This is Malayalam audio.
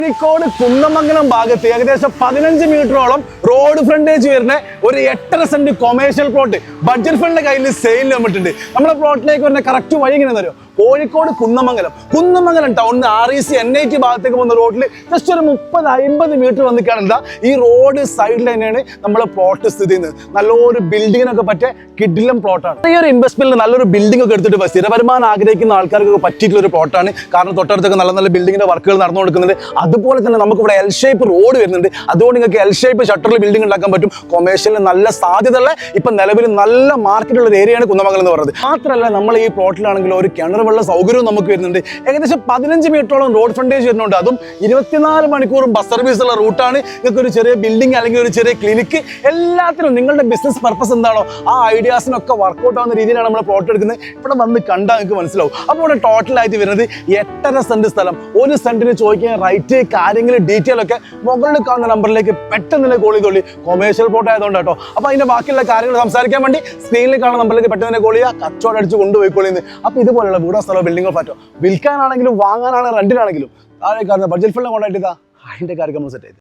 കോഴിക്കോട് കുന്നമംഗലം ഭാഗത്ത് ഏകദേശം 15 മീറ്ററോളം റോഡ് ഫ്രണ്ടേജ് വരുന്ന ഒരു 8.5 സെന്റ് കൊമേഴ്ഷ്യൽ പ്ലോട്ട് ബഡ്ജറ്റ് ഫണ്ടിന്റെ കയ്യിൽ സെയിലിന് വന്നിട്ടുണ്ട്. നമ്മുടെ പ്ലോട്ടിലേക്ക് വരുന്ന കറക്റ്റ് വഴി എങ്ങനെ അറിയോ? കോഴിക്കോട് കുന്നമംഗലം ടൗണിന് REC NIT ഭാഗത്തേക്ക് പോകുന്ന റോഡിൽ ജസ്റ്റ് ഒരു 30-50 മീറ്റർ വന്നിട്ടാണ് എന്താ ഈ റോഡ് സൈഡിൽ തന്നെയാണ് നമ്മളെ പ്ലോട്ട് സ്ഥിതി ചെയ്യുന്നത്. നല്ലൊരു ബിൽഡിങ്ങിനൊക്കെ പറ്റിയ കിഡിലം പ്ലോട്ടാണ്. ഈ ഒരു ഇൻവെസ്റ്റ്മെന്റിൽ നല്ലൊരു ബിൽഡിംഗ് ഒക്കെ എടുത്തിട്ട് സ്ഥിര വരുമാനം ആഗ്രഹിക്കുന്ന ആൾക്കാർക്ക് പറ്റിയിട്ടുള്ള ഒരു പ്ലോട്ടാണ്. കാരണം തൊട്ടടുത്തൊക്കെ നല്ല നല്ല ബിൽഡിങ്ങിന്റെ വർക്കുകൾ നടന്നു കൊടുക്കുന്നുണ്ട്. അതുപോലെ തന്നെ നമുക്ക് ഇവിടെ L ഷേപ്പ് റോഡ് വരുന്നുണ്ട്. അതുകൊണ്ട് നിങ്ങൾക്ക് L ഷേപ്പ് ഷട്ടറിൽ ബിൽഡിംഗ് ഉണ്ടാക്കാൻ പറ്റും. കൊമേഴ്ഷ്യലിന് നല്ല സാധ്യതയുള്ള ഇപ്പൊ നിലവിൽ നല്ല മാർക്കറ്റുള്ള ഒരു ഏരിയയാണ് കുന്നമംഗലം എന്ന് പറയുന്നത്. മാത്രമല്ല നമ്മൾ ഈ പ്ലോട്ടിലാണെങ്കിൽ ഒരു കിണർ വെള്ള സൗകര്യവും നമുക്ക് വരുന്നുണ്ട്. ഏകദേശം 15 മീറ്ററോളം റോഡ് ഫ്രണ്ടേജ് വരുന്നുണ്ട്. അതും 24 മണിക്കൂറും ബസ് സർവീസ് ഉള്ള റൂട്ടാണ്. നിങ്ങൾക്ക് ഒരു ചെറിയ ബിൽഡിംഗ് അല്ലെങ്കിൽ ഒരു ചെറിയ ക്ലിനിക്ക് എല്ലാത്തിനും നിങ്ങളുടെ ബിസിനസ് പർപ്പസ് എന്താണോ ആ ഐഡിയാസിനൊക്കെ വർക്ക്ഔട്ട് ആവുന്ന രീതിയിലാണ് നമ്മൾ പ്ലോട്ട് എടുക്കുന്നത്. ഇവിടെ വന്ന് കണ്ടാൽ നിങ്ങൾക്ക് മനസ്സിലാവും. അപ്പോൾ ഇവിടെ ടോട്ടലായിട്ട് വരുന്നത് 8.5 സെന്റ് സ്ഥലം. ഒരു സെന്റിന് ചോദിക്കാൻ റൈറ്റ് കാര്യങ്ങൾ ഡീറ്റെയിൽ ഒക്കെ മുകളിൽ കാണുന്ന നമ്പറിലേക്ക് പെട്ടെന്ന് കോൾ ചെയ്തോളി. കൊമേഴ്ഷ്യൽ പ്ലോട്ട് ആയതുകൊണ്ട് കേട്ടോ. അപ്പോൾ അതിന്റെ ബാക്കിയുള്ള കാര്യങ്ങൾ സംസാരിക്കാൻ വേണ്ടി സ്ക്രീനിൽ കാണുന്ന നമ്പറിലേക്ക് പെട്ടെന്ന് കോൾ ചെയ്യുക. കച്ചവടം അടിച്ച് കൊണ്ടുപോയിക്കോളിന്ന്. അപ്പോൾ ഇതുപോലുള്ള വീടോ സ്ഥലമോ ബിൽഡിങ്ങോ ഫ്ലാറ്റോ വിൽക്കാനാണെങ്കിലും വാങ്ങാനാണെങ്കിലും റെന്റിനാണെങ്കിലും താഴെ കാണുന്ന ബഡ്ജറ്റ് ഫണ്ടിനെ കോൺടാക്ട് ചെയ്താൽ അതിന്റെ കാര്യങ്ങൾ സെറ്റ് ചെയ്ത്